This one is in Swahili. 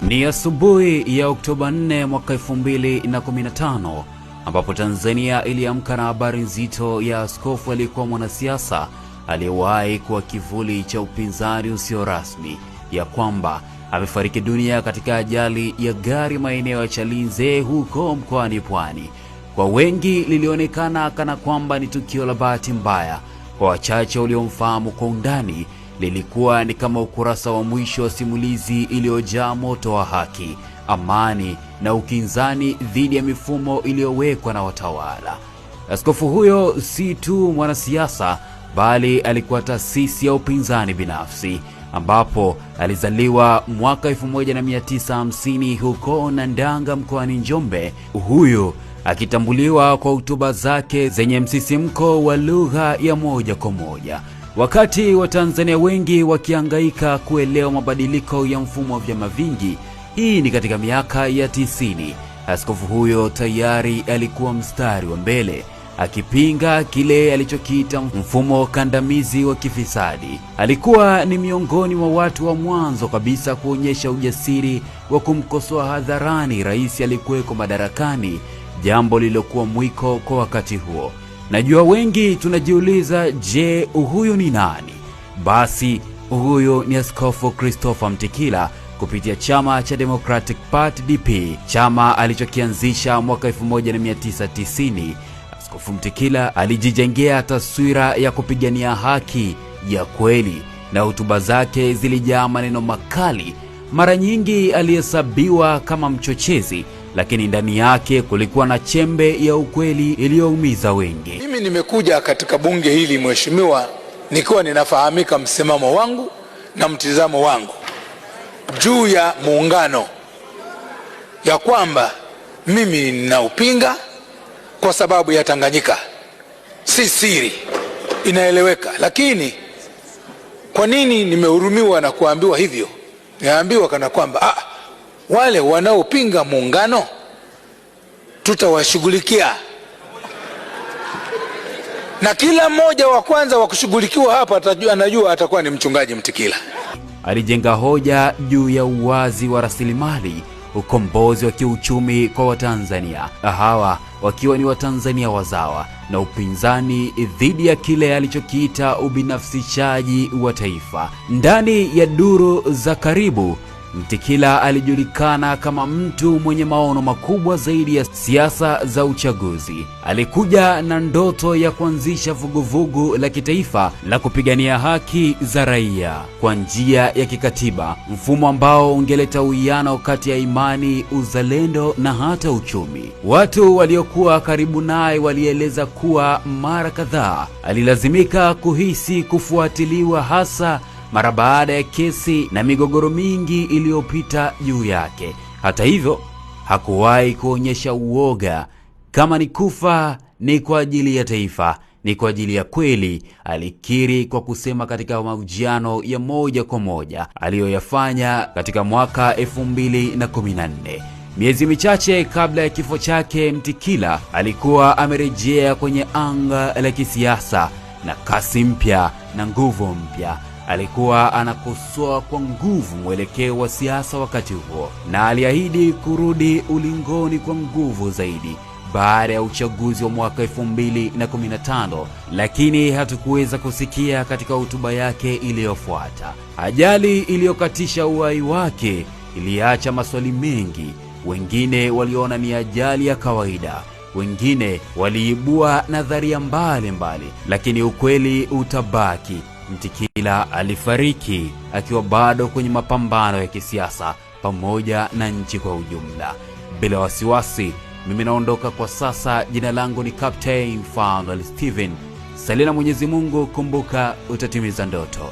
Ni asubuhi ya Oktoba 4 mwaka 2015 ambapo Tanzania iliamka na habari nzito ya askofu aliyekuwa mwanasiasa aliyewahi kuwa kivuli cha upinzani usio rasmi ya kwamba amefariki dunia katika ajali ya gari maeneo ya Chalinze huko mkoani Pwani. Kwa wengi lilionekana kana kwamba ni tukio la bahati mbaya. Kwa wachache waliomfahamu kwa undani, lilikuwa ni kama ukurasa wa mwisho wa simulizi iliyojaa moto wa haki, amani na ukinzani dhidi ya mifumo iliyowekwa na watawala. Askofu huyo si tu mwanasiasa, bali alikuwa taasisi ya upinzani binafsi, ambapo alizaliwa mwaka 1950 huko Nandanga mkoani Njombe. Huyu akitambuliwa kwa hotuba zake zenye msisimko wa lugha ya moja kwa moja. Wakati wa Tanzania wengi wakihangaika kuelewa mabadiliko ya mfumo wa vyama vingi, hii ni katika miaka ya 90, askofu huyo tayari alikuwa mstari wa mbele akipinga kile alichokiita mfumo kandamizi wa kifisadi. Alikuwa ni miongoni mwa watu wa mwanzo kabisa kuonyesha ujasiri wa kumkosoa hadharani rais aliyekuwa madarakani, jambo lililokuwa mwiko kwa wakati huo. Najua wengi tunajiuliza, je, huyu ni nani? Basi huyu ni Askofu Christopher Mtikila kupitia chama cha Democratic Party DP, chama alichokianzisha mwaka 1990. Askofu Mtikila alijijengea taswira ya kupigania haki ya kweli, na hotuba zake zilijaa maneno makali. Mara nyingi alihesabiwa kama mchochezi, lakini ndani yake kulikuwa na chembe ya ukweli iliyoumiza wengi. Mimi nimekuja katika bunge hili mheshimiwa, nikiwa ninafahamika msimamo wangu na mtizamo wangu juu ya muungano, ya kwamba mimi ninaupinga kwa sababu ya Tanganyika. Si siri, inaeleweka. Lakini kwa nini nimehurumiwa na kuambiwa hivyo? Niambiwa kana kwamba wale wanaopinga muungano tutawashughulikia, na kila mmoja wa kwanza wa kushughulikiwa hapa anajua atakuwa ni mchungaji Mtikila. Alijenga hoja juu ya uwazi wa rasilimali, ukombozi wa kiuchumi kwa Watanzania, hawa wakiwa ni Watanzania wazawa, na upinzani dhidi ya kile alichokiita ubinafsishaji wa taifa. Ndani ya duru za karibu, Mtikila alijulikana kama mtu mwenye maono makubwa zaidi ya siasa za uchaguzi. Alikuja na ndoto ya kuanzisha vuguvugu la kitaifa la kupigania haki za raia kwa njia ya kikatiba, mfumo ambao ungeleta uwiano kati ya imani, uzalendo na hata uchumi. Watu waliokuwa karibu naye walieleza kuwa mara kadhaa alilazimika kuhisi kufuatiliwa, hasa mara baada ya kesi na migogoro mingi iliyopita juu yake. Hata hivyo, hakuwahi kuonyesha uoga. Kama ni kufa ni kwa ajili ya taifa, ni kwa ajili ya kweli, alikiri kwa kusema katika mahojiano ya moja kwa moja aliyoyafanya katika mwaka 2014. Miezi michache kabla ya kifo chake, Mtikila alikuwa amerejea kwenye anga la kisiasa na kasi mpya na nguvu mpya. Alikuwa anakosoa kwa nguvu mwelekeo wa siasa wakati huo, na aliahidi kurudi ulingoni kwa nguvu zaidi baada ya uchaguzi wa mwaka 2015, lakini hatukuweza kusikia katika hotuba yake iliyofuata. Ajali iliyokatisha uhai wake iliacha maswali mengi. Wengine waliona ni ajali ya kawaida, wengine waliibua nadharia mbalimbali, lakini ukweli utabaki. Mtikila alifariki akiwa bado kwenye mapambano ya kisiasa pamoja na nchi kwa ujumla. Bila wasiwasi, mimi naondoka kwa sasa. Jina langu ni Captain Fanuel Steven. Salia na Mwenyezi Mungu, kumbuka utatimiza ndoto.